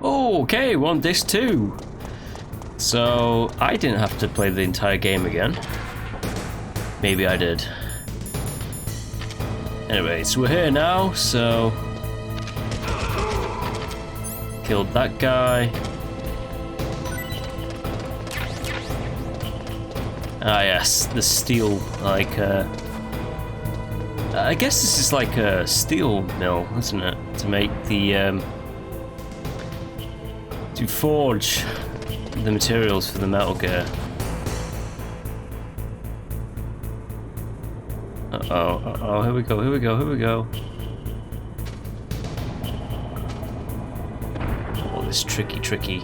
Oh, okay, we're on disc 2. So I didn't have to play the entire game again. Maybe I did. Anyway, so we're here now, so... Killed that guy. Ah yes, the steel, like, I guess this is like a steel mill, isn't it? To make the, to forge the materials for the Metal Gear. Uh-oh, here we go, here we go, here we go. Oh, this tricky.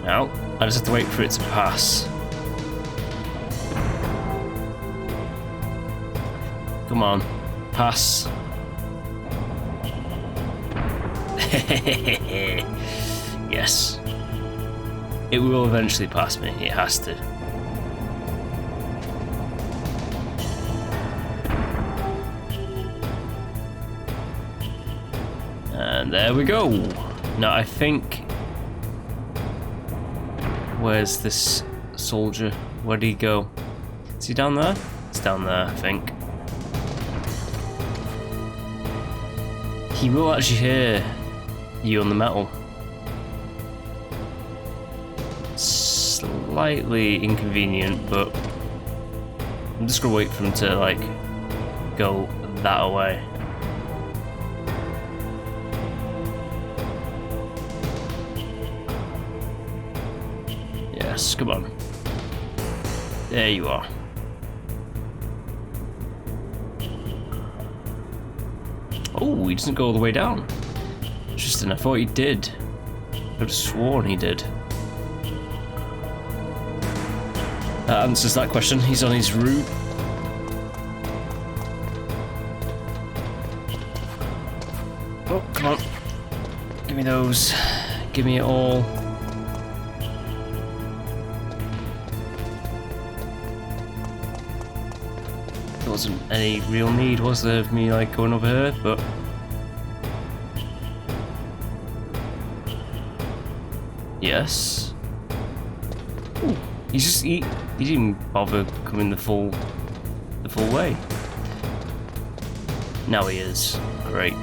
Now, I just have to wait for it to pass. Come on, pass. Yes. It will eventually pass me, it has to. And there we go. Now I think... Where's this soldier? Where'd he go? Is he down there? It's down there, I think. He will actually hear you on the metal. Slightly inconvenient, but I'm just gonna wait for him to like go that away. Yes, come on. There you are. Oh, he doesn't go all the way down. Interesting, I thought he did. I could have sworn he did. That answers that question. He's on his route. Oh, come on. Give me those. Give me it all. There wasn't any real need, was there, of me like going over here, but... Yes. Ooh, he didn't even bother coming the full way. Now he is. Great.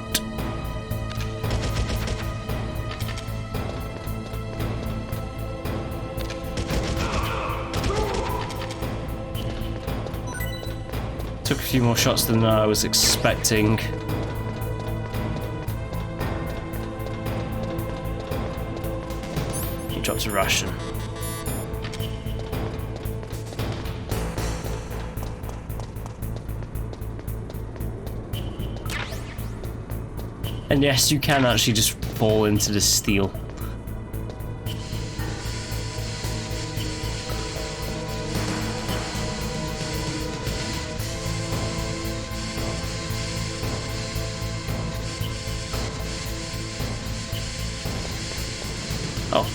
Took a few more shots than I was expecting. He drops a ration. And yes, you can actually just fall into the steel. Oh.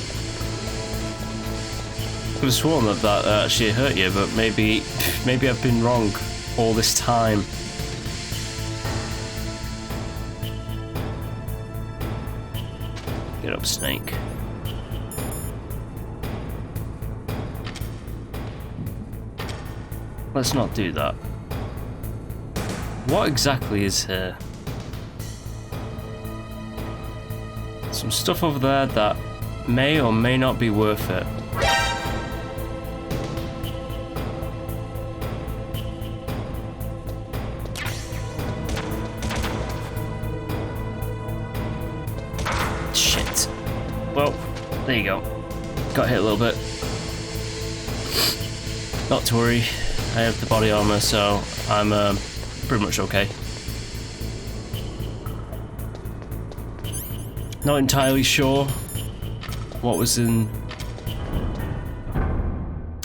I could have sworn that actually hurt you, but maybe I've been wrong all this time. Get up, Snake. Let's not do that. What exactly is here? Some stuff over there that may or may not be worth it. Shit. Well, there you go. Got hit a little bit. Not to worry. I have the body armor, so I'm pretty much okay. Not entirely sure what was in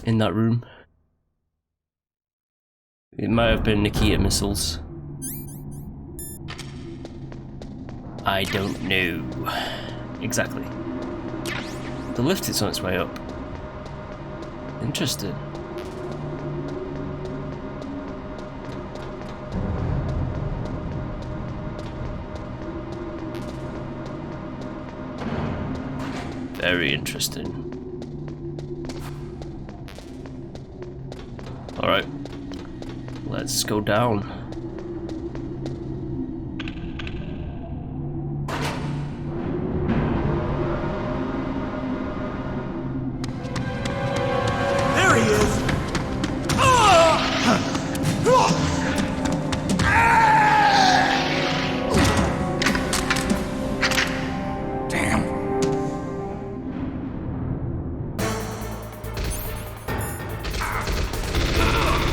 that room. It might have been Nikita missiles. I don't know. Exactly. The lift is on its way up. Interesting. Very interesting. Alright. Let's go down. There he is! Damn.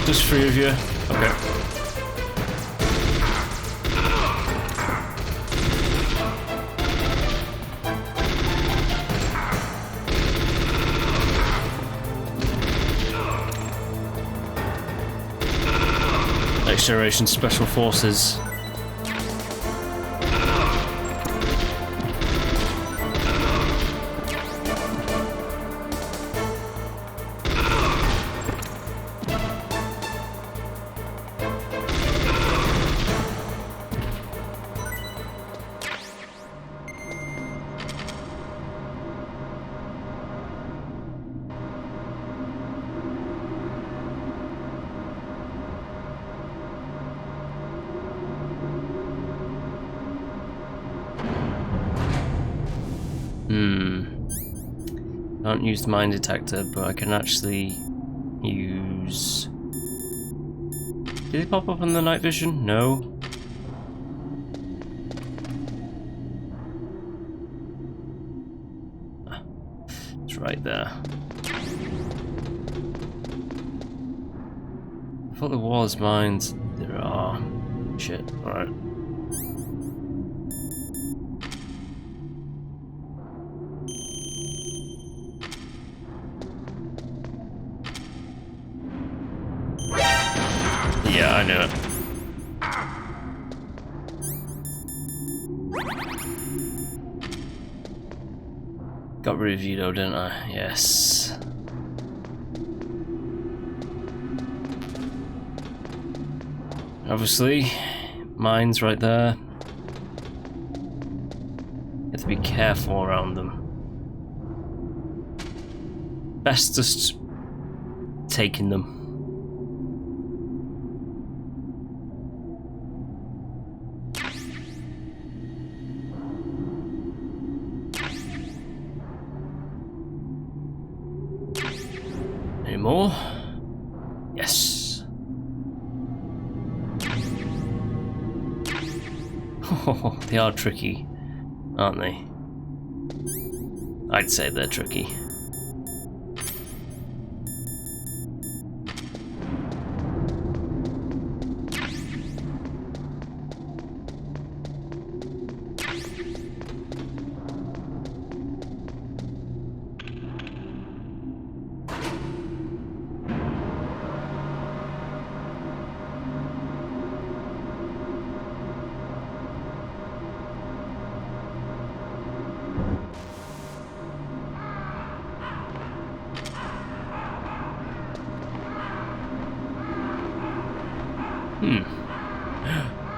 Just 3 of you. Okay. Next Generation Special Forces. Can't use the mine detector, but I can actually use... Did they pop up on the night vision? No. It's right there. I thought there was mines. There are. Shit. Alright. Yeah, I knew it. Got rid of you though, didn't I? Yes. Obviously, mines right there. You have to be careful around them. Best just taking them. Any more? Yes. Oh, they are tricky, aren't they? I'd say they're tricky.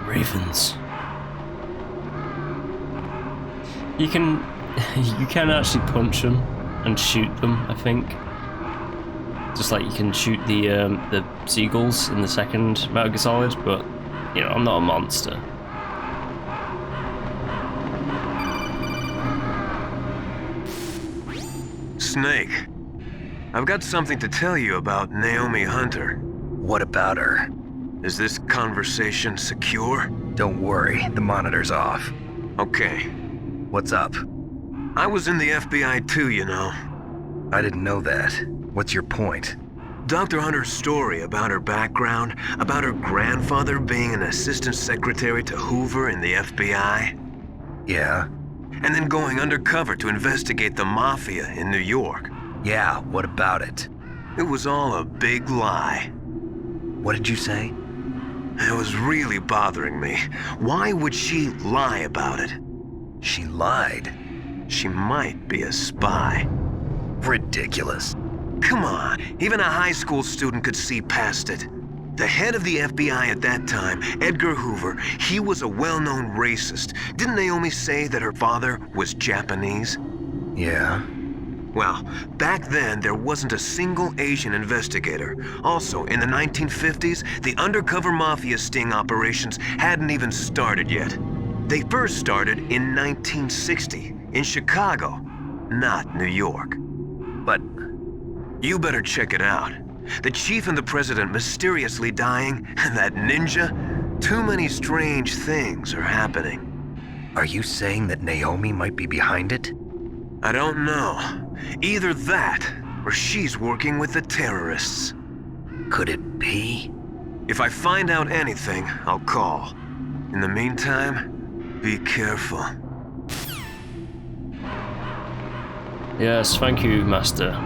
Ravens. You can actually punch them and shoot them, I think. Just like you can shoot the seagulls in the second Metal Gear Solid, but you know, I'm not a monster. Snake, I've got something to tell you about Naomi Hunter. What about her? Is this conversation secure? Don't worry, the monitor's off. Okay. What's up? I was in the FBI too, you know. I didn't know that. What's your point? Dr. Hunter's story about her background, about her grandfather being an assistant secretary to Hoover in the FBI. Yeah? And then going undercover to investigate the mafia in New York. Yeah, what about it? It was all a big lie. What did you say? It was really bothering me. Why would she lie about it? She lied. She might be a spy. Ridiculous. Come on, even a high school student could see past it. The head of the FBI at that time, Edgar Hoover, he was a well-known racist. Didn't Naomi say that her father was Japanese? Yeah, Well, back then, there wasn't a single Asian investigator. Also, in the 1950s, the undercover mafia sting operations hadn't even started yet. They first started in 1960, in Chicago, not New York. But You better check it out. The chief and the president mysteriously dying, and that ninja? Too many strange things are happening. are you saying that Naomi might be behind it? I don't know. Either that, or she's working with the terrorists. Could it be? If I find out anything, I'll call. In the meantime, be careful. Yes, thank you, Master.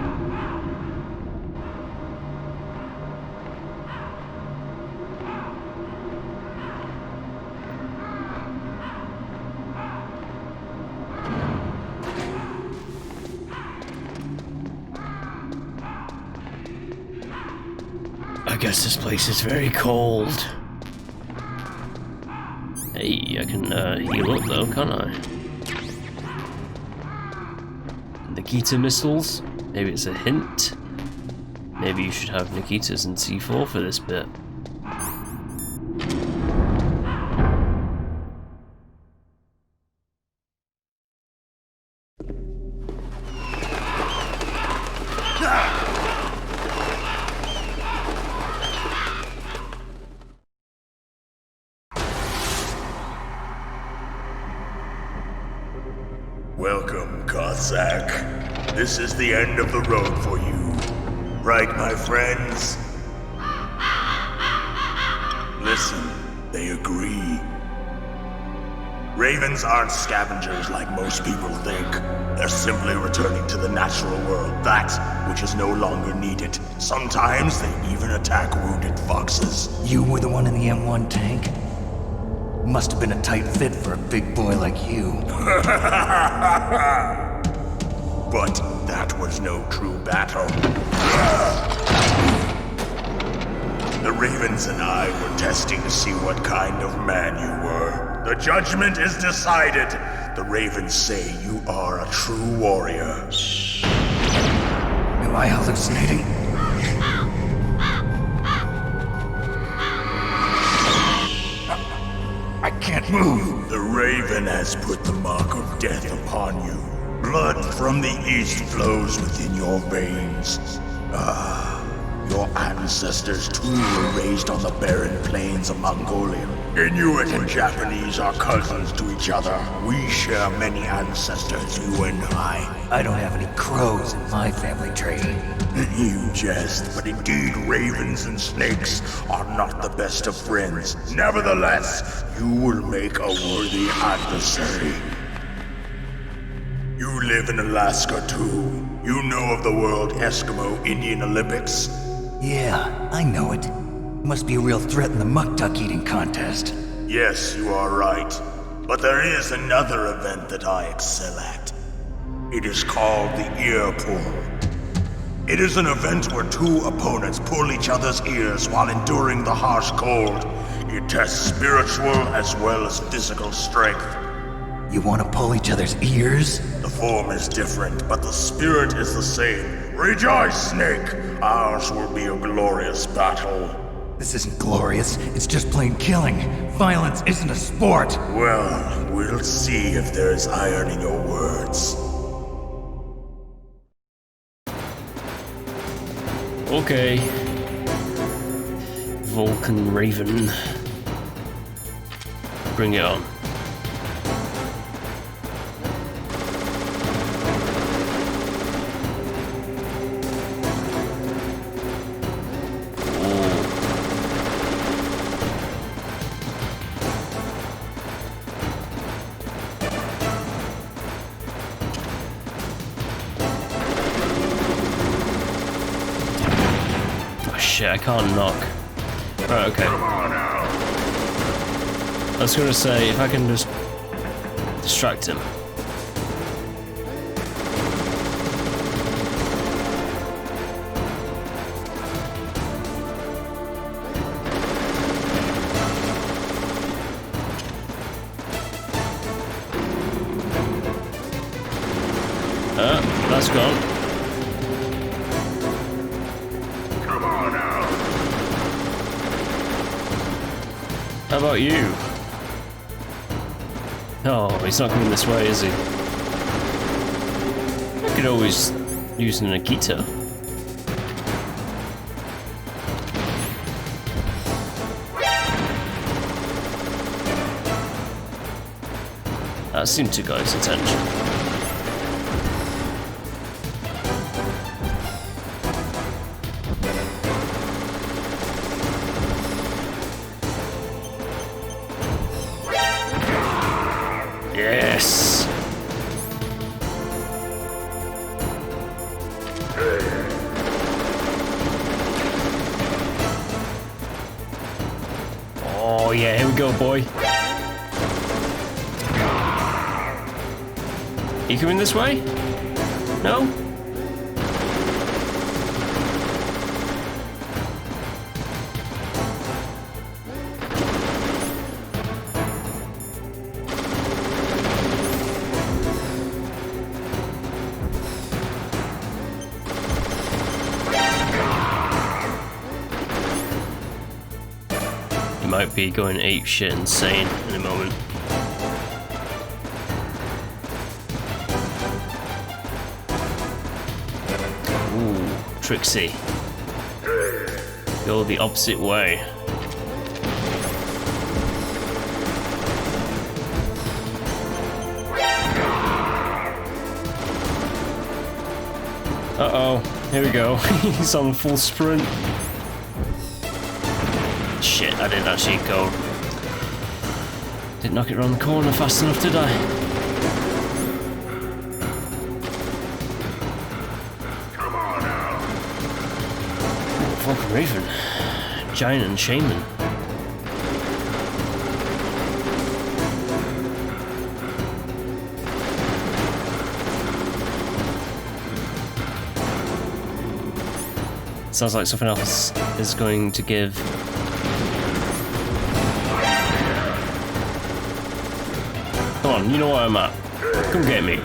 I guess this place is very cold. Hey, I can heal up though, can't I? Nikita missiles? Maybe it's a hint? Maybe you should have Nikitas and C4 for this bit. Welcome, Cossack. This is the end of the road for you. Right, my friends? Listen, they agree. Ravens aren't scavengers like most people think. They're simply returning to the natural world, that which is no longer needed. Sometimes they even attack wounded foxes. You were the one in the M1 tank? Must have been a tight fit for a big boy like you. But that was no true battle. The Ravens and I were testing to see what kind of man you were. The judgment is decided. The Ravens say you are a true warrior. Am I hallucinating? I can't move. The Raven has put the mark of death upon you. Blood from the east flows within your veins. Your ancestors too were raised on the barren plains of Mongolia. Inuit and Japanese are cousins to each other. We share many ancestors, you and I. I don't have any crows in my family tree. You jest, but indeed ravens and snakes are not the best of friends. Nevertheless, you will make a worthy adversary. You live in Alaska too. You know of the World Eskimo Indian Olympics? Yeah, I know it. Must be a real threat in the muck-duck eating contest. Yes, you are right. But there is another event that I excel at. It is called the ear pull. It is an event where two opponents pull each other's ears while enduring the harsh cold. It tests spiritual as well as physical strength. You want to pull each other's ears? The form is different, but the spirit is the same. Rejoice, Snake! Ours will be a glorious battle. This isn't glorious. It's just plain killing. Violence isn't a sport. Well, we'll see if there's iron in your words. Okay. Vulcan Raven. Bring it on. Shit, I can't knock. Right, okay. I was gonna say, if I can just distract him. That's gone. How about you? Oh, he's not coming this way, is he? I could always use an Akita. That seemed to got his attention. Yes! Oh yeah, here we go, boy. You coming this way? No? You might be going apeshit insane in a moment. Trixie. Go the opposite way. Uh-oh, here we go. He's on full sprint. Shit, I didn't actually go. Didn't knock it around the corner fast enough, did I? Vulcan Raven. Giant and Shaman. Sounds like something else is going to give. Come on, you know where I'm at. Come get me.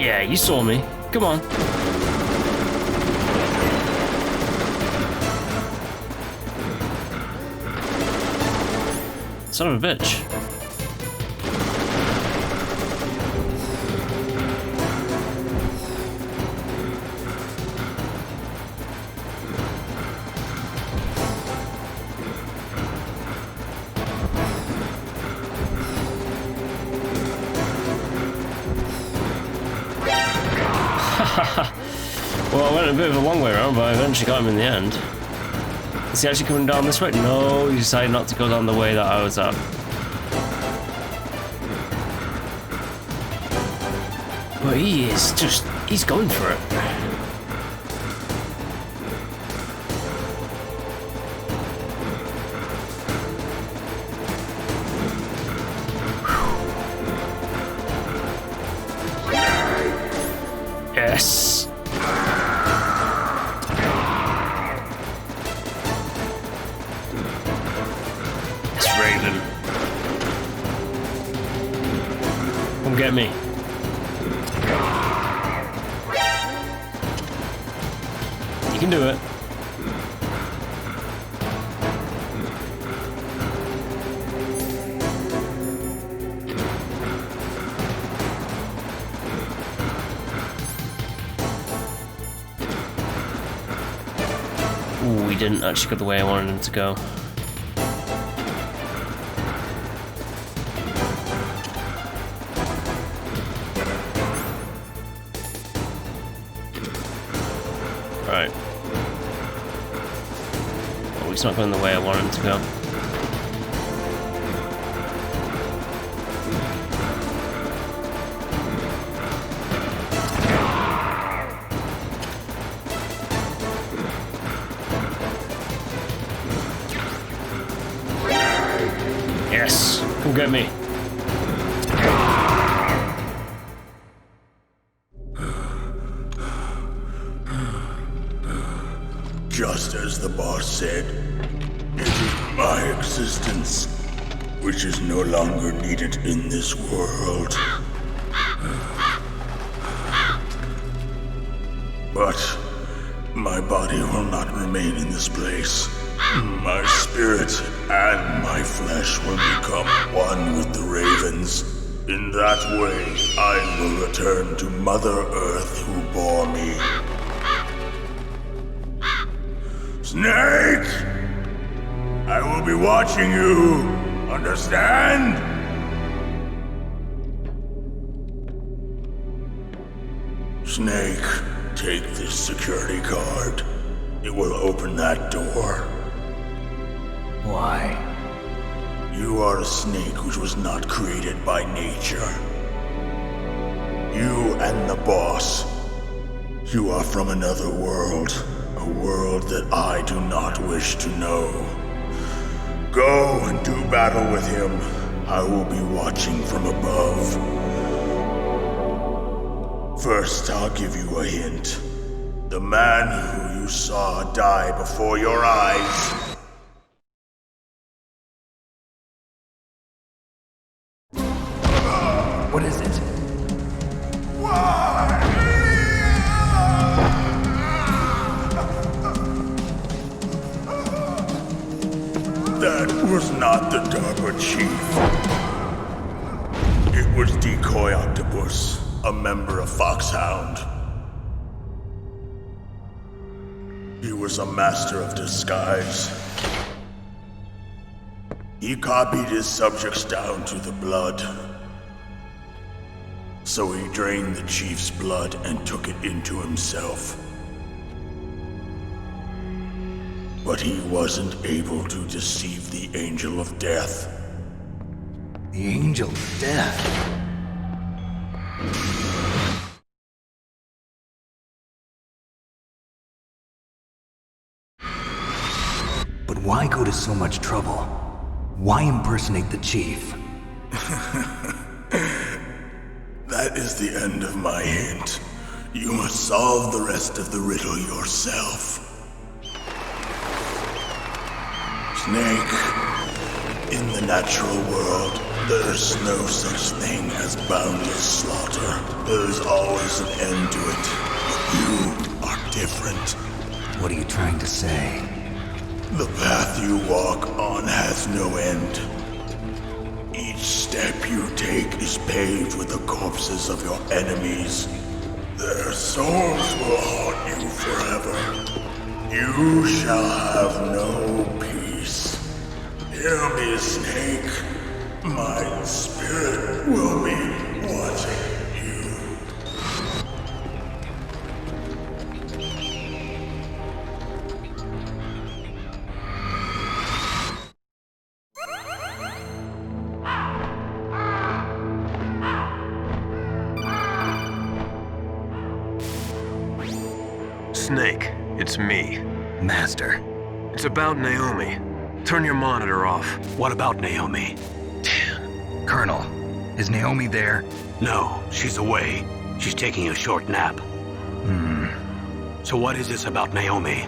Yeah, you saw me. Come on. Son of a bitch. Well, I went a bit of a long way around, but I eventually got him in the end. Is he actually coming down this way? No, he decided not to go down the way that I was at. But he is just, he's going for it. Yes. It's Raven. Come get me. You can do it. Ooh, he didn't actually go the way I wanted him to go. Right. Oh, he's not going the way I want him to go. Yes, come get me. Just as the boss said, it is my existence which is no longer needed in this world. But my body will not remain in this place. My spirit and my flesh will become one with the ravens. In that way, I will return to Mother Earth who bore me. Snake! I will be watching you. Understand? Snake, take this security card. It will open that door. Why? You are a snake which was not created by nature. You and the boss. You are from another world. A world that I do not wish to know. Go and do battle with him. I will be watching from above. First, I'll give you a hint. The man who you saw die before your eyes. What is it? That was not the DARPA chief. It was Decoy Octopus, a member of Foxhound. He was a master of disguise. He copied his subjects down to the blood. So he drained the chief's blood and took it into himself. But he wasn't able to deceive the Angel of Death. The Angel of Death. But why go to so much trouble? Why impersonate the chief? That is the end of my hint. You must solve the rest of the riddle yourself. Snake, in the natural world, there's no such thing as boundless slaughter. There's always an end to it. But you are different. What are you trying to say? The path you walk on has no end. Each step you take is paved with the corpses of your enemies. Their souls will haunt you forever. You shall have no peace. Hear me, Snake. My spirit will be watching you. Snake, it's me. Master. It's about Naomi. Turn your monitor off. What about Naomi? Colonel, is Naomi there? No, she's away. She's taking a short nap. So what is this about Naomi?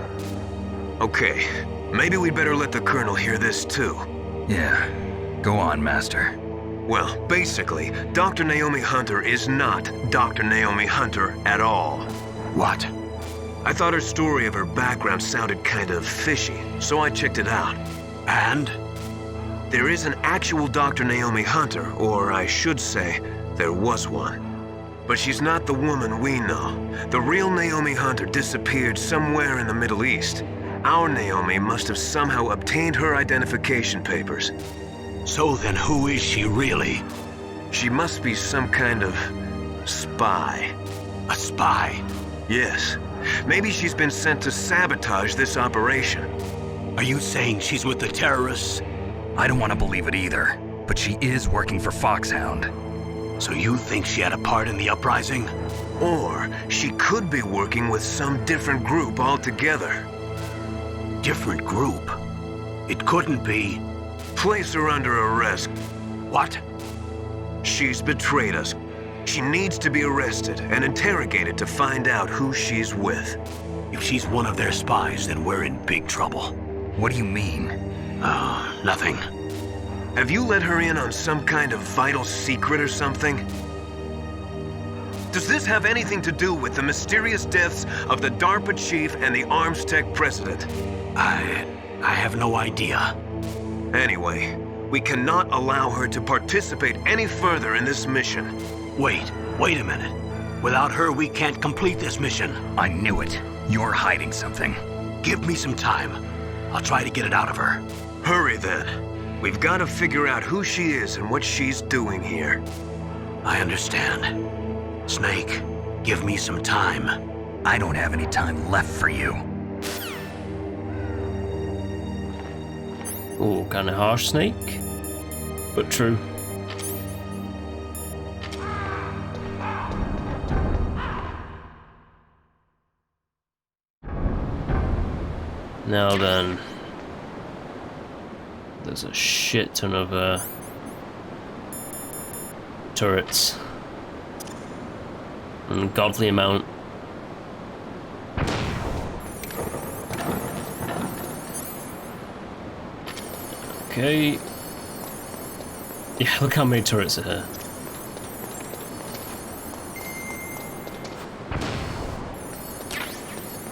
Okay, maybe we'd better let the Colonel hear this too. Yeah. Go on, Master. Well, basically, Dr. Naomi Hunter is not Dr. Naomi Hunter at all. What? I thought her story of her background sounded kind of fishy, so I checked it out. And? There is an actual Dr. Naomi Hunter, or I should say, there was one. But she's not the woman we know. The real Naomi Hunter disappeared somewhere in the Middle East. Our Naomi must have somehow obtained her identification papers. So then who is she really? She must be some kind of spy. A spy? Yes. Maybe she's been sent to sabotage this operation. Are you saying she's with the terrorists? I don't want to believe it either, but she is working for Foxhound. So you think she had a part in the uprising? Or she could be working with some different group altogether. Different group? It couldn't be. Place her under arrest. What? She's betrayed us. She needs to be arrested and interrogated to find out who she's with. If she's one of their spies, then we're in big trouble. What do you mean? Oh, nothing. Have you let her in on some kind of vital secret or something? Does this have anything to do with the mysterious deaths of the DARPA chief and the arms tech president? I have no idea. Anyway, we cannot allow her to participate any further in this mission. Wait a minute. Without her, we can't complete this mission. I knew it. You're hiding something. Give me some time. I'll try to get it out of her. Hurry then. We've got to figure out who she is and what she's doing here. I understand. Snake, give me some time. I don't have any time left for you. Oh, kind of harsh, Snake, but true. Now then, there's a shit ton of turrets. An ungodly amount. Okay. Yeah, look how many turrets are here.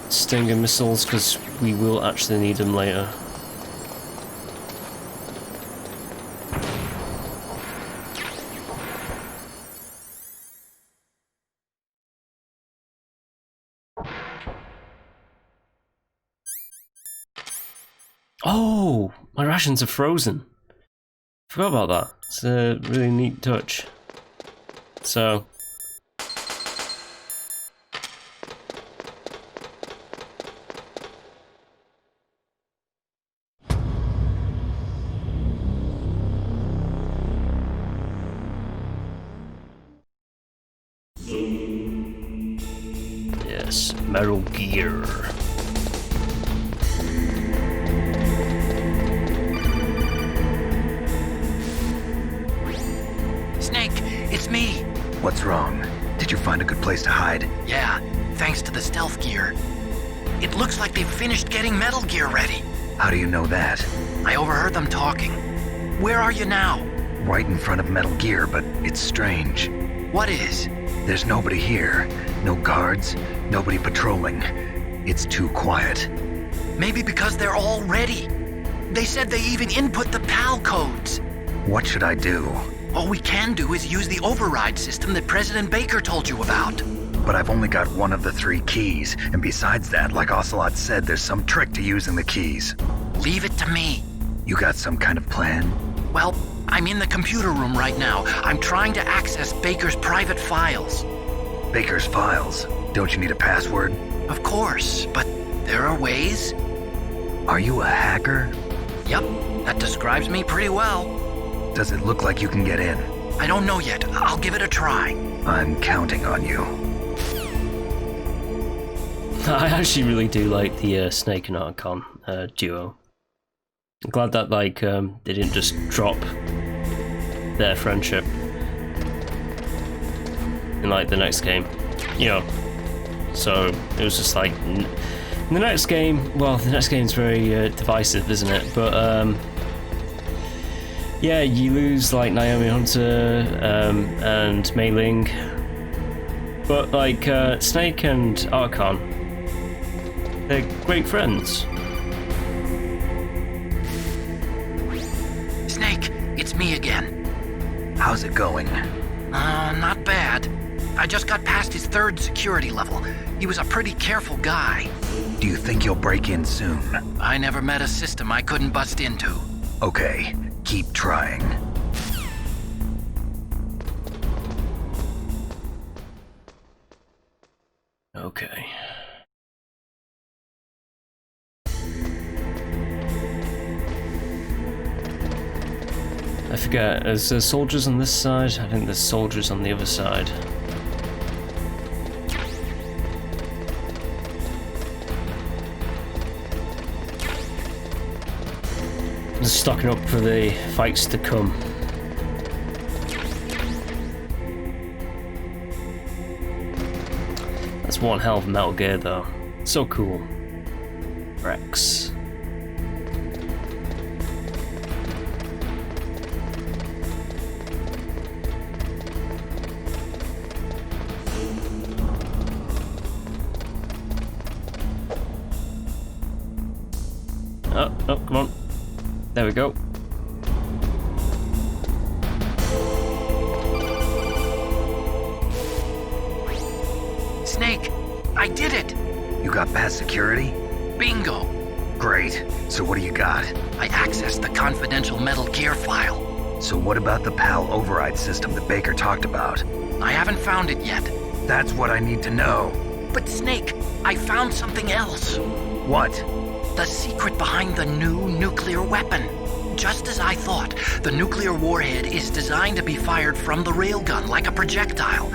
Stinger missiles, because we will actually need them later. Oh, my rations are frozen. Forgot about that. It's a really neat touch. So. Yes, Metal Gear. Snake, it's me. What's wrong? Did you find a good place to hide? Yeah, thanks to the stealth gear. It looks like they've finished getting Metal Gear ready. How do you know that? I overheard them talking. Where are you now? Right in front of Metal Gear, but it's strange. What is? There's nobody here. No guards, nobody patrolling. It's too quiet. Maybe because they're all ready. They said they even input the PAL codes. What should I do? All we can do is use the override system that President Baker told you about. But I've only got one of the 3 keys, and besides that, like Ocelot said, there's some trick to using the keys. Leave it to me. You got some kind of plan? Well, I'm in the computer room right now. I'm trying to access Baker's private files. Baker's files? Don't you need a password? Of course, but there are ways. Are you a hacker? Yep, that describes me pretty well. Does it look like you can get in? I don't know yet. I'll give it a try. I'm counting on you. I actually really do like the Snake and Archon duo. I'm glad that like they didn't just drop their friendship in like the next game, you know. So it was just like in the next game. Well, the next game's very divisive, isn't it? But yeah, you lose like Naomi Hunter and Mei Ling, but like Snake and Archon, they're great friends. Snake, it's me again. How's it going? Not bad. I just got past his 3rd security level. He was a pretty careful guy. Do you think you'll break in soon? I never met a system I couldn't bust into. Okay, keep trying. Okay. I forget, is there soldiers on this side? I think there's soldiers on the other side. Just stocking up for the fights to come. That's one hell of Metal Gear though. So cool. Rex. Oh, come on. There we go. Snake, I did it! You got past security? Bingo! Great. So what do you got? I accessed the confidential Metal Gear file. So what about the PAL override system that Baker talked about? I haven't found it yet. That's what I need to know. But Snake, I found something else. What? The secret behind the new nuclear weapon. Just as I thought, the nuclear warhead is designed to be fired from the railgun like a projectile.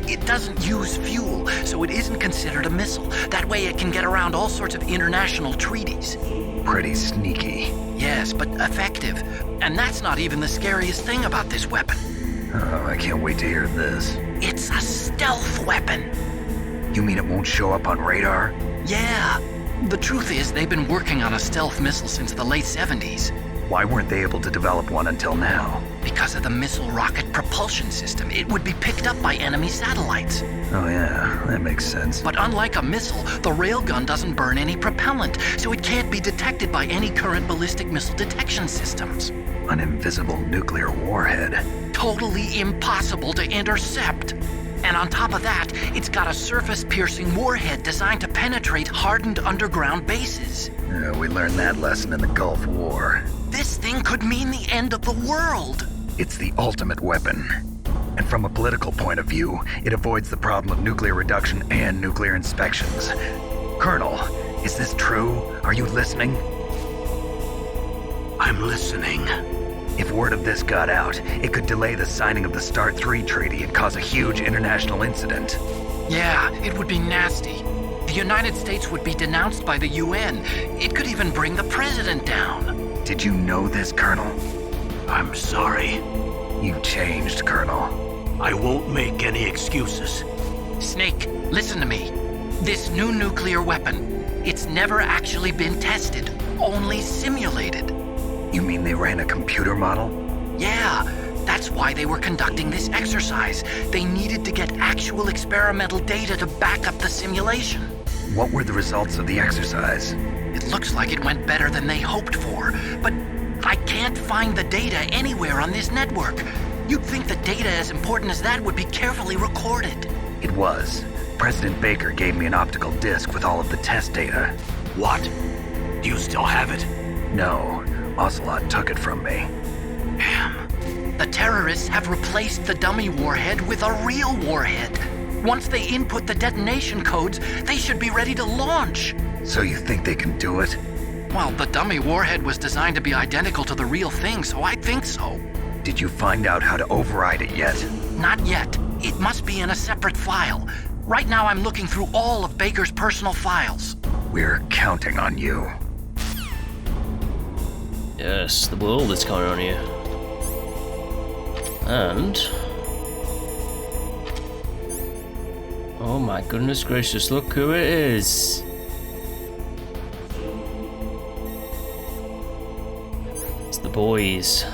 It doesn't use fuel, so it isn't considered a missile. That way it can get around all sorts of international treaties. Pretty sneaky. Yes, but effective. And that's not even the scariest thing about this weapon. Oh, I can't wait to hear this. It's a stealth weapon. You mean it won't show up on radar? Yeah. The truth is, they've been working on a stealth missile since the late 70s. Why weren't they able to develop one until now? Because of the missile rocket propulsion system, it would be picked up by enemy satellites. Oh yeah, that makes sense. But unlike a missile, the railgun doesn't burn any propellant, so it can't be detected by any current ballistic missile detection systems. An invisible nuclear warhead. Totally impossible to intercept. And on top of that, it's got a surface-piercing warhead designed to penetrate hardened underground bases. Yeah, we learned that lesson in the Gulf War. This thing could mean the end of the world. It's the ultimate weapon. And from a political point of view, it avoids the problem of nuclear reduction and nuclear inspections. Colonel, is this true? Are you listening? I'm listening. If word of this got out, it could delay the signing of the START 3 treaty and cause a huge international incident. Yeah, it would be nasty. The United States would be denounced by the UN. It could even bring the president down. Did you know this, Colonel? I'm sorry. You've changed, Colonel. I won't make any excuses. Snake, listen to me. This new nuclear weapon, it's never actually been tested, only simulated. You mean they ran a computer model? Yeah, that's why they were conducting this exercise. They needed to get actual experimental data to back up the simulation. What were the results of the exercise? It looks like it went better than they hoped for, but I can't find the data anywhere on this network. You'd think the data as important as that would be carefully recorded. It was. President Baker gave me an optical disc with all of the test data. What? Do you still have it? No, Ocelot took it from me. Damn. The terrorists have replaced the dummy warhead with a real warhead. Once they input the detonation codes, they should be ready to launch. So you think they can do it? Well, the dummy warhead was designed to be identical to the real thing, so I think so. Did you find out how to override it yet? Not yet. It must be in a separate file. Right now I'm looking through all of Baker's personal files. We're counting on you. Yes, the world is counting on you. And... oh my goodness gracious, look who it is! It's the boys.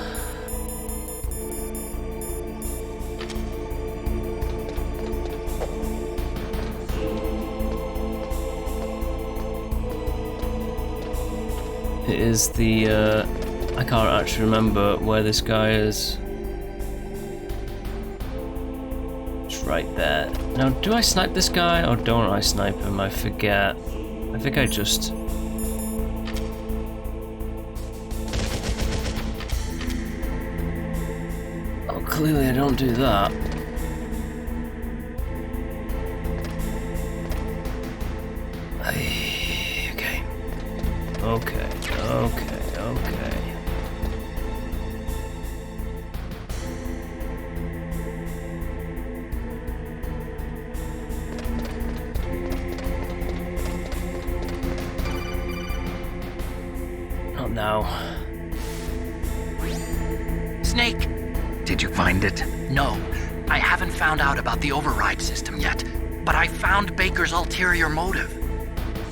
It is the, I can't actually remember where this guy is. It's right there. Now, do I snipe this guy or don't I snipe him? I forget. I think I just... oh, clearly I don't do that. Okay. Okay. Not now. Snake! Did you find it? No, I haven't found out about the override system yet, but I found Baker's ulterior motive.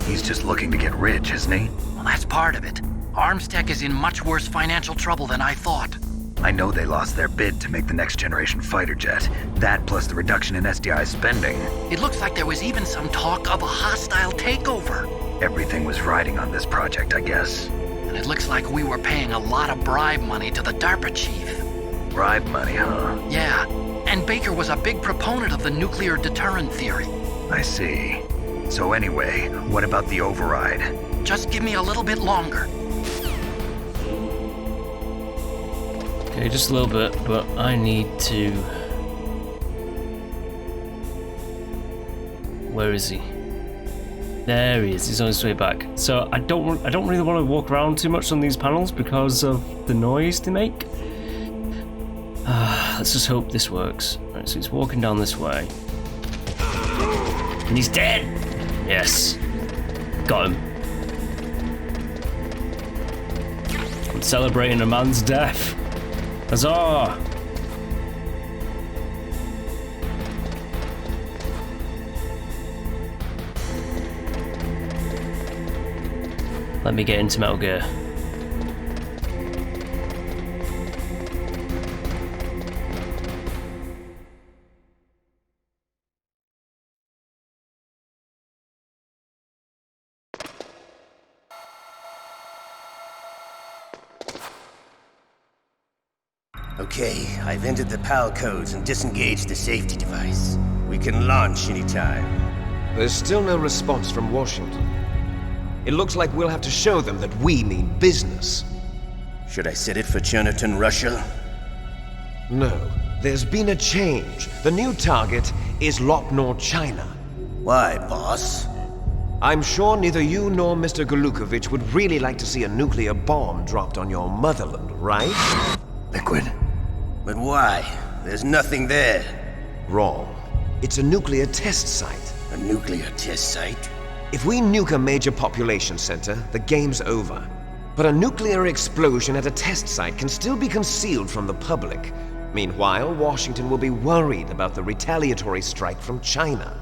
He's just looking to get rich, isn't he? Well, that's part of it. Armstech is in much worse financial trouble than I thought. I know they lost their bid to make the next generation fighter jet. That plus the reduction in SDI spending. It looks like there was even some talk of a hostile takeover. Everything was riding on this project, I guess. It looks like we were paying a lot of bribe money to the DARPA chief. Bribe money, huh? Yeah, and Baker was a big proponent of the nuclear deterrent theory. I see. So anyway, what about the override? Just give me a little bit longer. Okay, just a little bit, but I need to... Where is he? There he is. He's on his way back. So I don't really want to walk around too much on these panels because of the noise they make. Let's just hope this works. Right, so he's walking down this way, and he's dead. Yes, got him. I'm celebrating a man's death. Huzzah! Let me get into Metal Gear. Okay, I've entered the PAL codes and disengaged the safety device. We can launch anytime. There's still no response from Washington. It looks like we'll have to show them that we mean business. Should I set it for Cherniton, Russia? No, there's been a change. The new target is Lopnor, China. Why, boss? I'm sure neither you nor Mr. Golukovich would really like to see a nuclear bomb dropped on your motherland, right? Liquid. But why? There's nothing there. Wrong. It's a nuclear test site. A nuclear test site? If we nuke a major population center, the game's over. But a nuclear explosion at a test site can still be concealed from the public. Meanwhile, Washington will be worried about the retaliatory strike from China.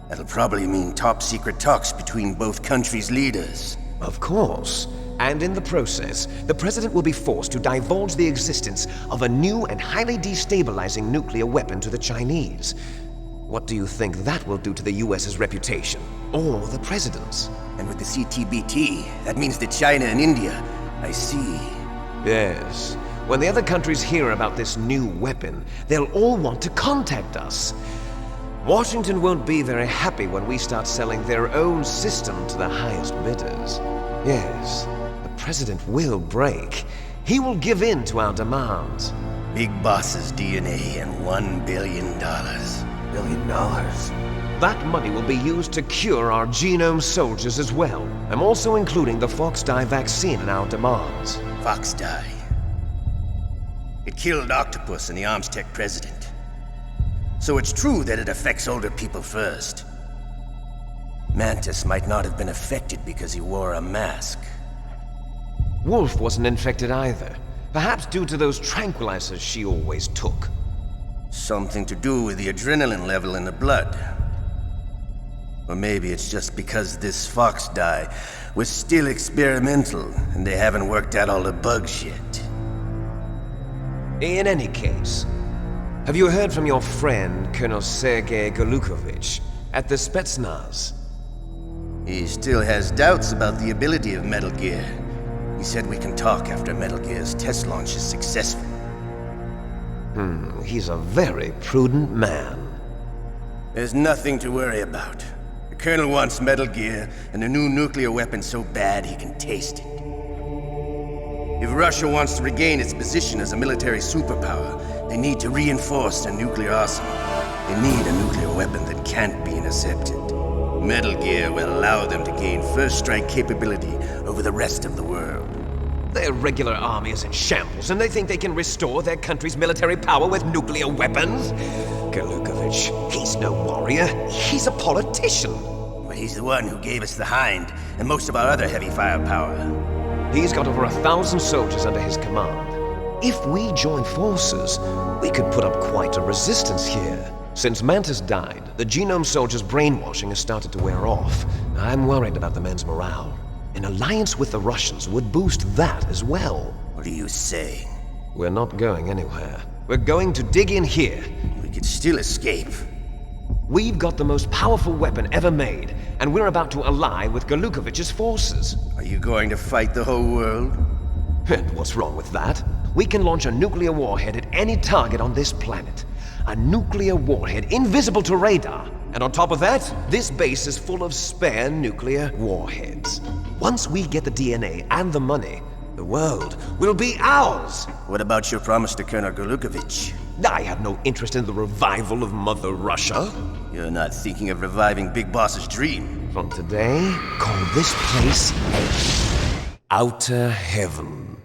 That'll probably mean top-secret talks between both countries' leaders. Of course. And in the process, the president will be forced to divulge the existence of a new and highly destabilizing nuclear weapon to the Chinese. What do you think that will do to the US's reputation? Or the president's? And with the CTBT, that means that China and India. I see. Yes. When the other countries hear about this new weapon, they'll all want to contact us. Washington won't be very happy when we start selling their own system to the highest bidders. Yes, the president will break. He will give in to our demands. Big Boss's DNA and $1 billion. $1 billion? That money will be used to cure our genome soldiers as well. I'm also including the Fox-Die vaccine in our demands. Fox-Die? It killed Octopus and the Armstech president. So it's true that it affects older people first. Mantis might not have been affected because he wore a mask. Wolf wasn't infected either. Perhaps due to those tranquilizers she always took. Something to do with the adrenaline level in the blood. Or maybe it's just because this Fox-Die was still experimental and they haven't worked out all the bugs yet. In any case, have you heard from your friend, Colonel Sergei Golukovich, at the Spetsnaz? He still has doubts about the ability of Metal Gear. He said we can talk after Metal Gear's test launch is successful. He's a very prudent man. There's nothing to worry about. The Colonel wants Metal Gear and a new nuclear weapon so bad he can taste it. If Russia wants to regain its position as a military superpower, they need to reinforce their nuclear arsenal. They need a nuclear weapon that can't be intercepted. Metal Gear will allow them to gain first strike capability over the rest of the world. Their regular army is in shambles, and they think they can restore their country's military power with nuclear weapons? Golukovich, he's no warrior. He's a politician. But he's the one who gave us the Hind and most of our other heavy firepower. He's got over 1,000 soldiers under his command. If we join forces, we could put up quite a resistance here. Since Mantis died, the genome soldiers' brainwashing has started to wear off. I'm worried about the men's morale. An alliance with the Russians would boost that as well. What are you saying? We're not going anywhere. We're going to dig in here. We could still escape. We've got the most powerful weapon ever made, and we're about to ally with Galukovich's forces. Are you going to fight the whole world? And what's wrong with that? We can launch a nuclear warhead at any target on this planet. A nuclear warhead invisible to radar. And on top of that, this base is full of spare nuclear warheads. Once we get the DNA and the money, the world will be ours! What about your promise to Colonel Galukovich? I have no interest in the revival of Mother Russia. You're not thinking of reviving Big Boss's dream. From today, call this place Outer Heaven.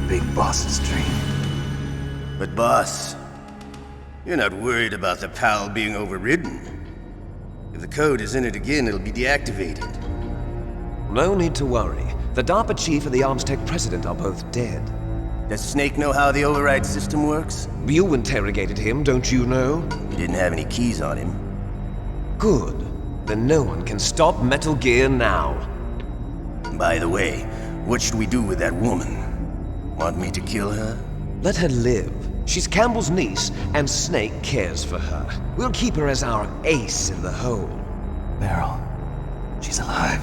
Big Boss's dream. But boss, you're not worried about the PAL being overridden. If the code is in it again, it'll be deactivated. No need to worry. The DARPA chief and the Arms Tech president are both dead. Does Snake know how the override system works? You interrogated him, don't you know? He didn't have any keys on him. Good. Then no one can stop Metal Gear now. By the way, what should we do with that woman? Want me to kill her? Let her live. She's Campbell's niece, and Snake cares for her. We'll keep her as our ace in the hole. Meryl, she's alive.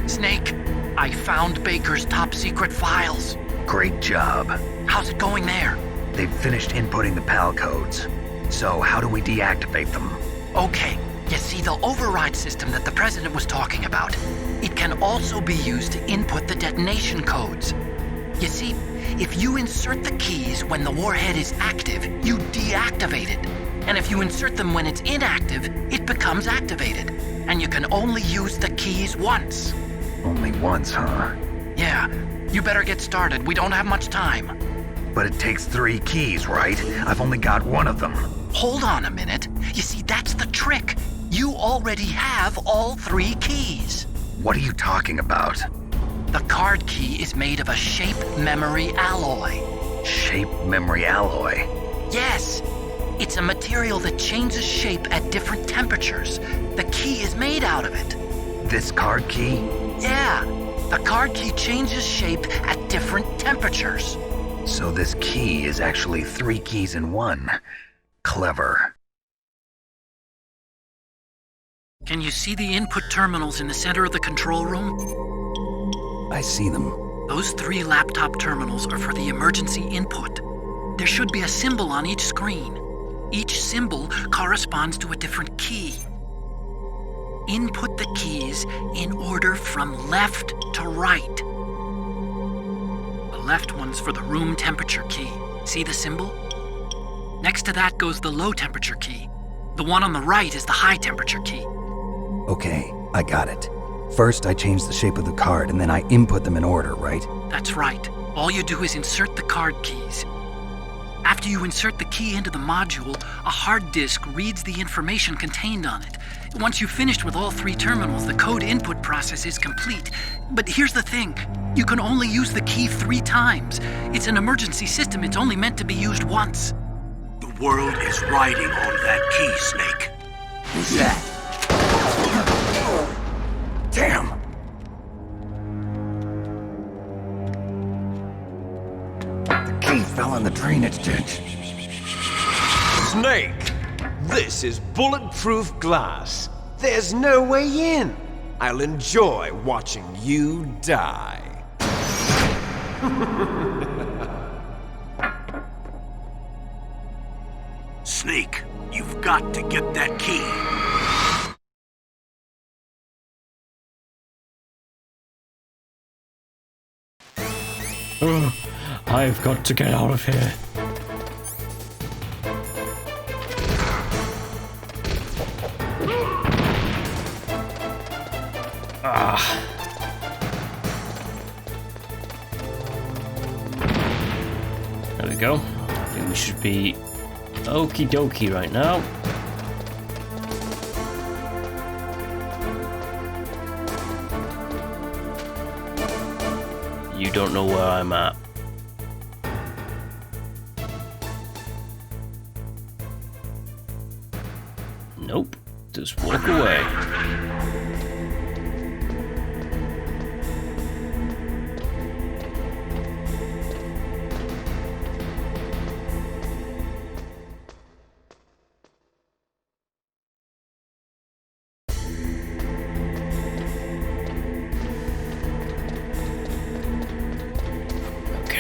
Snake, I found Baker's top secret files. Great job. How's it going there? They've finished inputting the PAL codes. So how do we deactivate them? Okay, you see the override system that the president was talking about. It can also be used to input the detonation codes. You see, if you insert the keys when the warhead is active, you deactivate it. And if you insert them when it's inactive, it becomes activated. And you can only use the keys once. Only once, huh? Yeah, you better get started. We don't have much time. But it takes 3 keys, right? I've only got one of them. Hold on a minute. You see, that's the trick. You already have all 3 keys. What are you talking about? The card key is made of a shape memory alloy. Shape memory alloy? Yes. It's a material that changes shape at different temperatures. The key is made out of it. This card key? Yeah. The card key changes shape at different temperatures. So this key is actually 3 keys in one. Clever. Can you see the input terminals in the center of the control room? I see them. Those 3 laptop terminals are for the emergency input. There should be a symbol on each screen. Each symbol corresponds to a different key. Input the keys in order from left to right. The left one's for the room temperature key. See the symbol? Next to that goes the low temperature key. The one on the right is the high temperature key. Okay, I got it. First, I change the shape of the card, and then I input them in order, right? That's right. All you do is insert the card keys. After you insert the key into the module, a hard disk reads the information contained on it. Once you've finished with all 3 terminals, the code input process is complete. But here's the thing. You can only use the key 3 times. It's an emergency system. It's only meant to be used once. The world is riding on that key, Snake. Who's that? Damn! The key fell in the drainage ditch. Snake! This is bulletproof glass. There's no way in. I'll enjoy watching you die. Snake, you've got to get that key. I've got to get out of here. There we go. I think we should be okie dokie right now. You don't know where I'm at. Nope. Just walk away.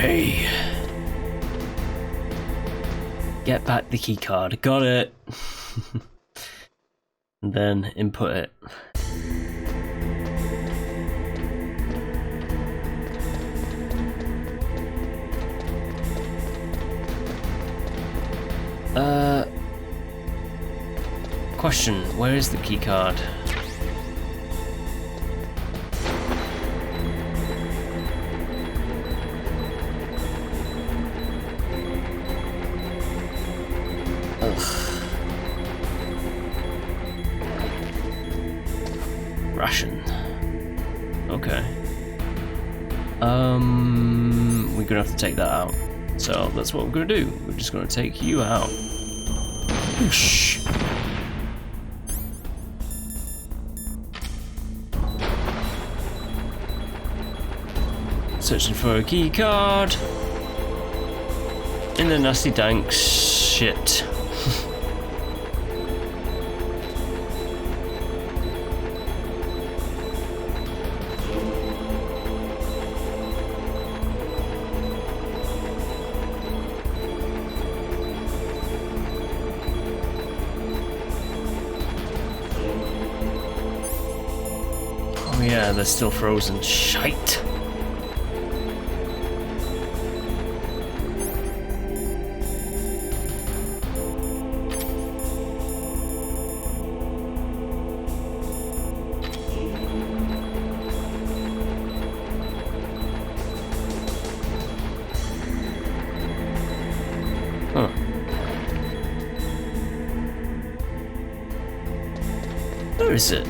Okay. Get back the key card. Got it. And then input it. Question, where is the key card? Ration. Okay. We're gonna have to take that out. So that's what we're gonna do. We're just gonna take you out. Whoosh. Searching for a key card. In the nasty dank shit. Oh yeah, they're still frozen. Shite. Huh. Where is it?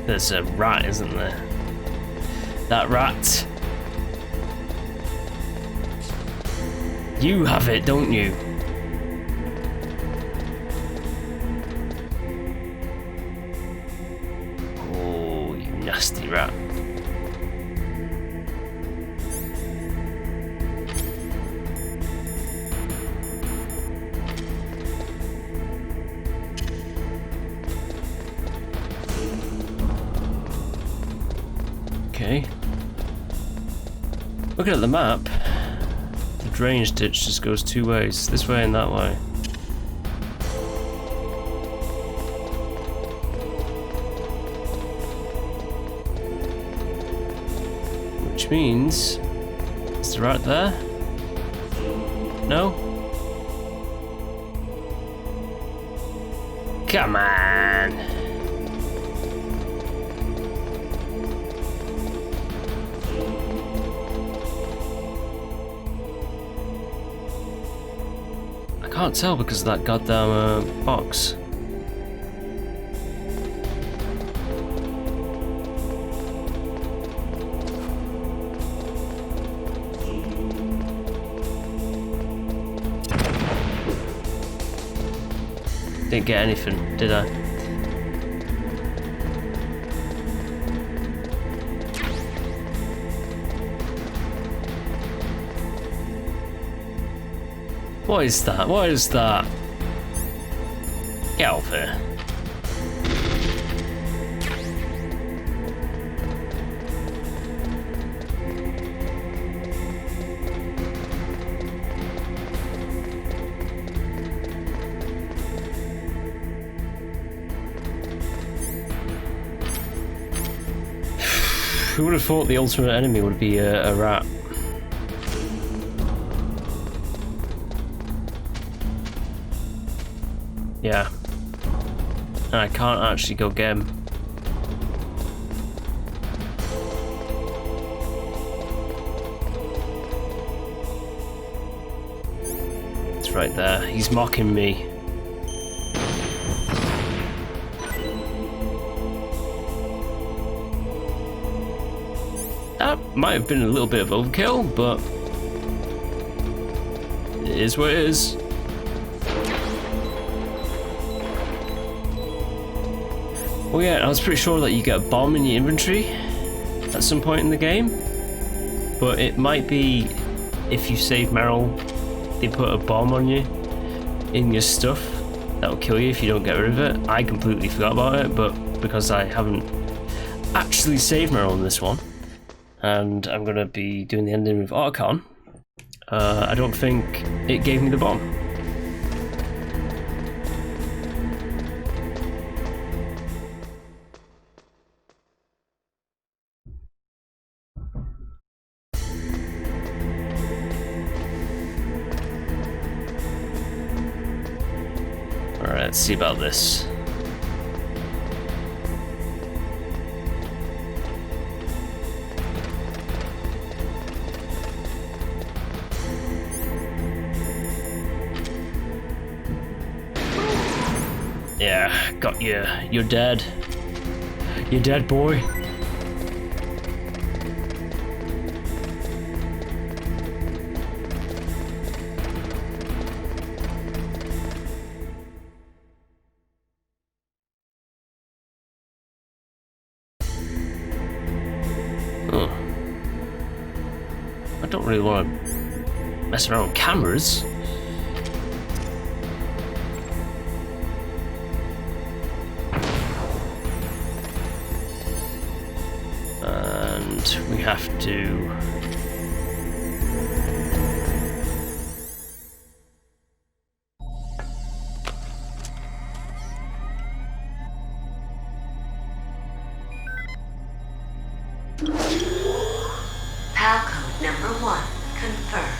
There's a rat, isn't there? That rat. You have it, don't you? Oh, you nasty rat. Okay. Looking at the map, the drainage ditch just goes two ways, this way and that way. Which means, is the rat there? No? Come on! I can't tell because of that goddamn box. Didn't get anything, did I? What is that? What is that? Get off here. Who would have thought the ultimate enemy would be a rat? Yeah. And I can't actually go get him. It's right there. He's mocking me. That might have been a little bit of overkill, but it is what it is. Oh yeah, I was pretty sure that you get a bomb in your inventory at some point in the game, but it might be if you save Meryl, they put a bomb on you in your stuff that'll kill you if you don't get rid of it. I completely forgot about it, but because I haven't actually saved Meryl in this one, and I'm gonna be doing the ending with Archon. I don't think it gave me the bomb. Alright, let's see about this. Yeah, got you. You're dead. You're dead, boy. Oh. I don't really want to mess around with cameras. We have to... PAL code number 1 confirmed.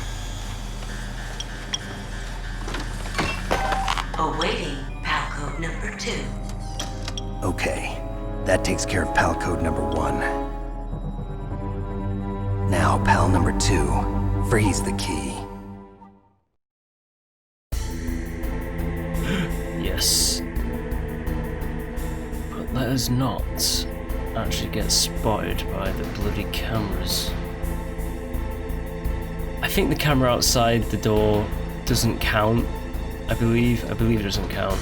Awaiting PAL code number 2. Okay, that takes care of PAL code number 1. Now, PAL number 2, freeze the key. Yes. But let us not actually get spotted by the bloody cameras. I think the camera outside the door doesn't count. I believe it doesn't count.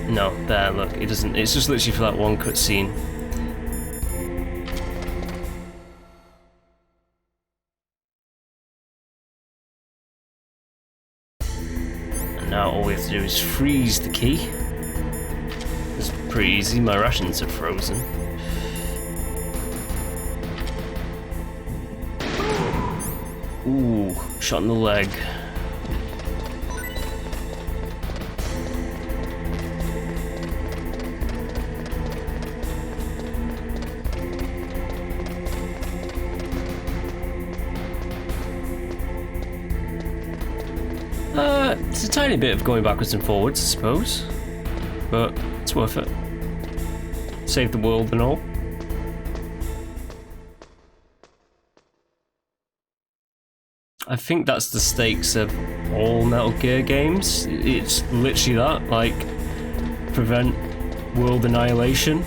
No, there, look, it doesn't. It's just literally for that one cutscene. Now all we have to do is freeze the key. It's pretty easy, my rations are frozen. Ooh, shot in the leg. It's a tiny bit of going backwards and forwards, I suppose, but it's worth it. Save the world and all. I think that's the stakes of all Metal Gear games. It's literally that, like, prevent world annihilation.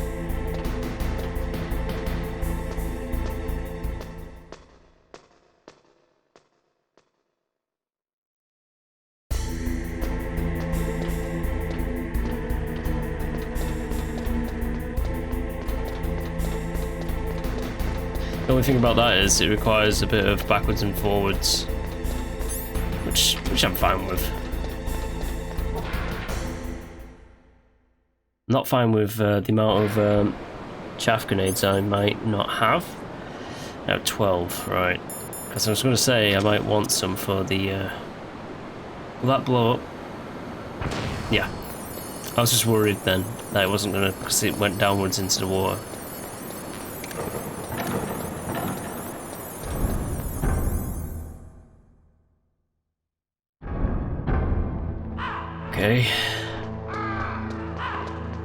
The only thing about that is it requires a bit of backwards and forwards, which I'm fine with. Not fine with the amount of chaff grenades I might not have. Now 12, right? Because I was going to say I might want some for the. Will that blow up? Yeah. I was just worried then that it wasn't going to, because it went downwards into the water. Okay.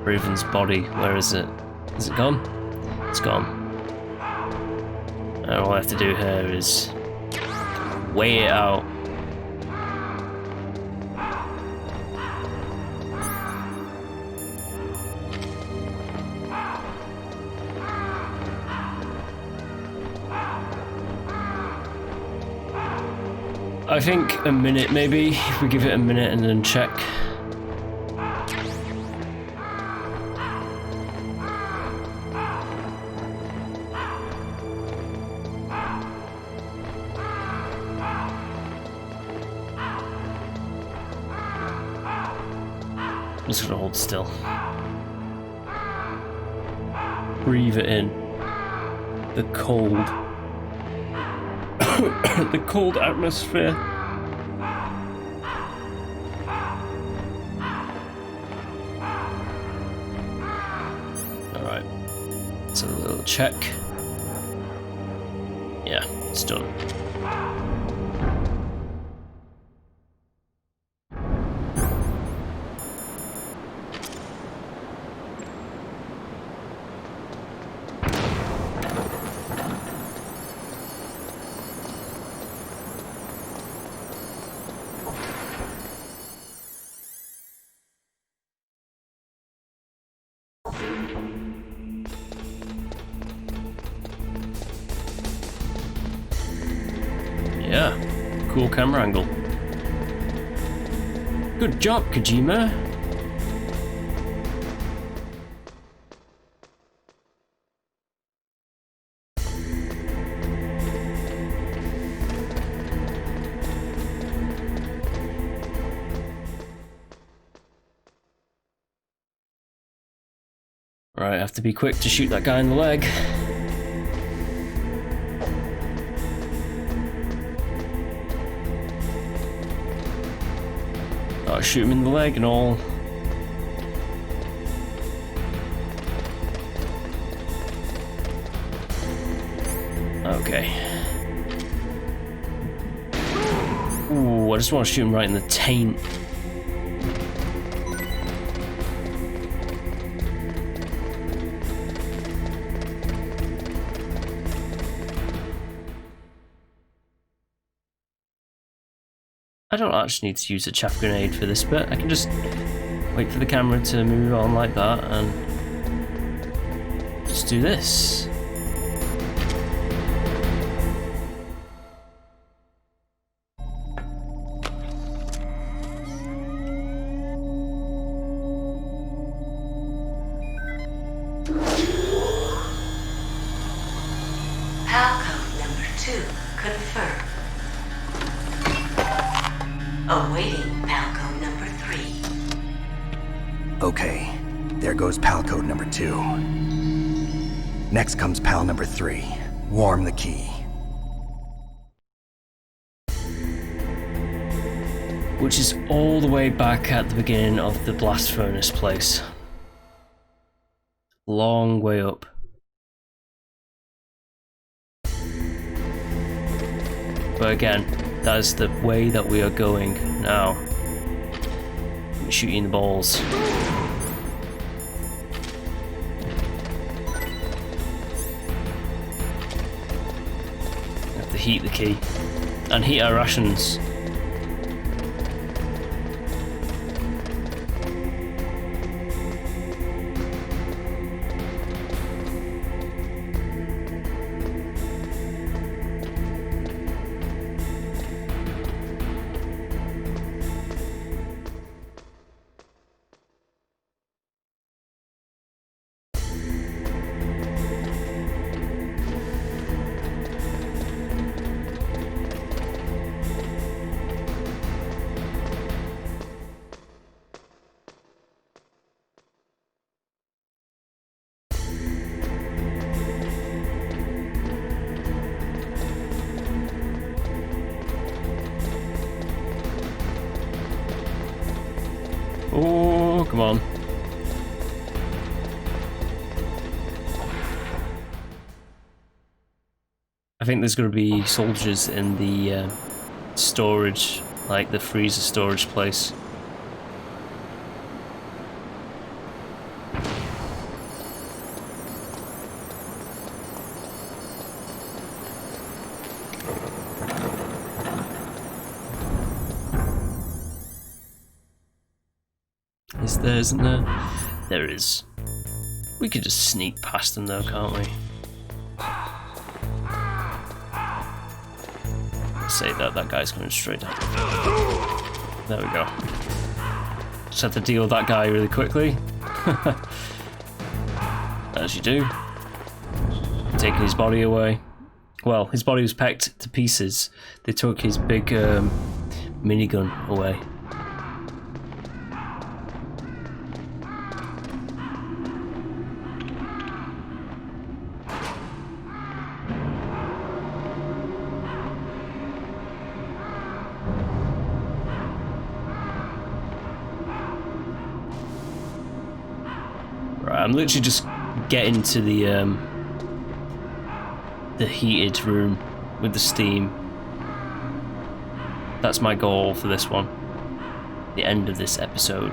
Raven's body, where is it? Is it gone? It's gone. And all I have to do here is weigh it out. I think a minute maybe, if we give it a minute and then check. I'm just gonna hold still. Breathe it in. the cold. The cold atmosphere. Alright. So a little check. Yeah, it's done. Yeah, cool camera angle. Good job, Kojima. Right, I have to be quick to shoot that guy in the leg. Gotta shoot him in the leg and all. Okay. Ooh, I just want to shoot him right in the taint. I don't actually need to use a chaff grenade for this bit. I can just wait for the camera to move on like that and just do this. Palcode number 2 confirmed. Awaiting Palcode number 3. Okay, there goes pal code number 2. Next comes pal number 3. Warm the key. Which is all the way back at the beginning of the blast furnace place. Long way up. But again, that is the way that we are going now. I'm shooting the balls. We have to heat the key and heat our rations. Oh, come on. I think there's going to be soldiers in the storage, like the freezer storage place. Is there, isn't there? There is. We could just sneak past them though, can't we? Let's say that guy's coming straight down. There we go. Just have to deal with that guy really quickly. As you do. Taking his body away. Well, his body was pecked to pieces. They took his big minigun away. I'm literally just getting to the heated room with the steam. That's my goal for this one. The end of this episode.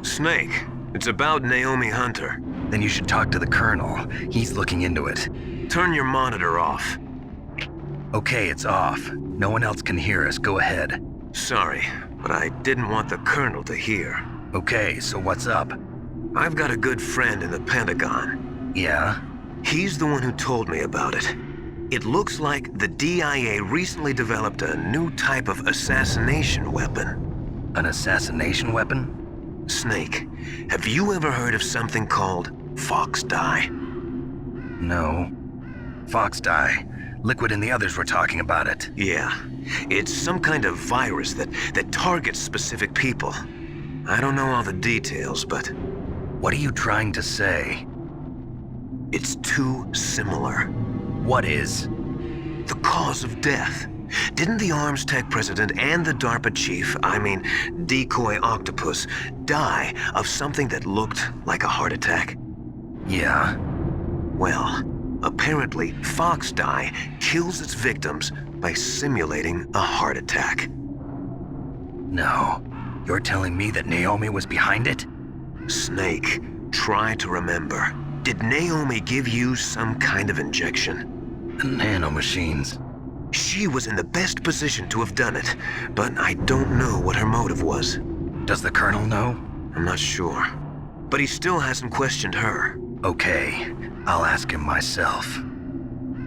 Snake, it's about Naomi Hunter. Then you should talk to the Colonel. He's looking into it. Turn your monitor off. Okay, it's off. No one else can hear us. Go ahead. Sorry, but I didn't want the Colonel to hear. Okay, so what's up? I've got a good friend in the Pentagon. Yeah? He's the one who told me about it. It looks like the DIA recently developed a new type of assassination weapon. An assassination weapon? Snake, have you ever heard of something called Fox Dye? No. Fox Dye. Liquid and the others were talking about it. Yeah. It's some kind of virus that targets specific people. I don't know all the details, but... What are you trying to say? It's too similar. What is? The cause of death. Didn't the Arms Tech president and the DARPA chief, Decoy Octopus, die of something that looked like a heart attack? Yeah. Well, apparently Fox Dye kills its victims by simulating a heart attack. No. You're telling me that Naomi was behind it? Snake, try to remember. Did Naomi give you some kind of injection? The nanomachines. She was in the best position to have done it, but I don't know what her motive was. Does the Colonel know? I'm not sure. But he still hasn't questioned her. Okay, I'll ask him myself.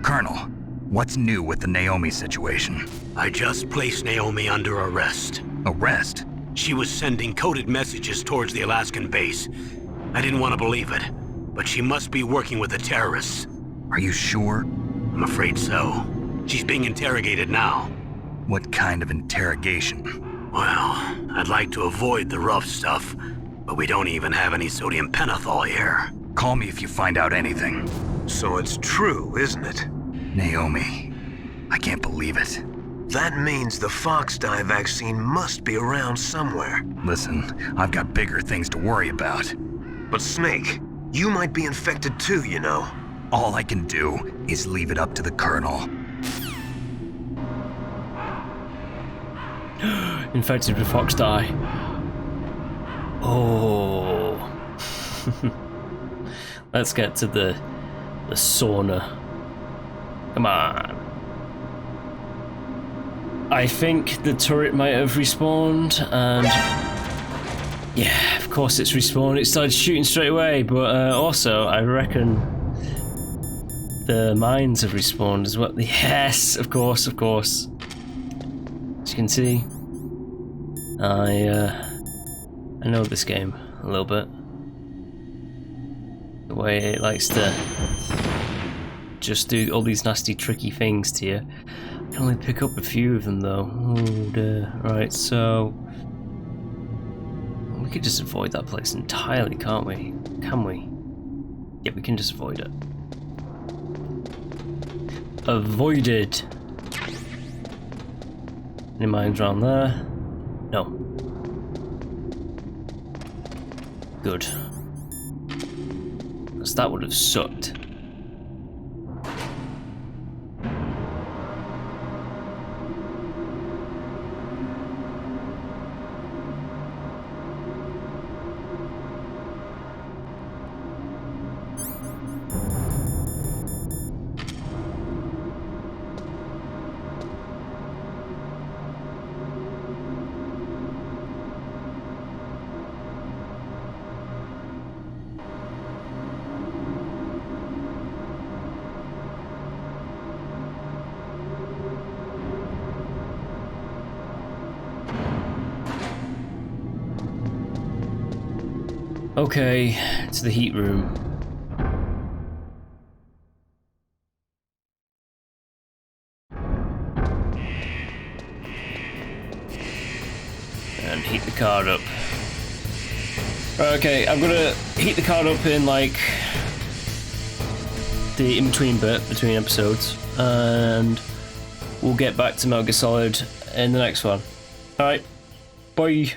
Colonel, what's new with the Naomi situation? I just placed Naomi under arrest. Arrest? She was sending coded messages towards the Alaskan base. I didn't want to believe it, but she must be working with the terrorists. Are you sure? I'm afraid so. She's being interrogated now. What kind of interrogation? Well, I'd like to avoid the rough stuff, but we don't even have any sodium pentothal here. Call me if you find out anything. So it's true, isn't it? Naomi, I can't believe it. That means the Fox Dye vaccine must be around somewhere. Listen, I've got bigger things to worry about. But Snake, you might be infected too, you know. All I can do is leave it up to the Colonel. Infected with Fox Dye. Oh. Let's get to the sauna. Come on. I think the turret might have respawned, and yeah, of course it's respawned. It started shooting straight away, but also I reckon the mines have respawned as well. Yes, of course, of course. As you can see, I know this game a little bit. The way it likes to just do all these nasty, tricky things to you. I can only pick up a few of them though. Oh dear. Right, so we could just avoid that place entirely, can't we? Can we? Yeah, we can just avoid it. Avoided. Any mines around there? No. Good. Because that would have sucked. Okay, to the heat room. And heat the card up. Okay, I'm gonna heat the card up in like the in-between bit between episodes, and we'll get back to Metal Gear Solid in the next one. Alright, bye.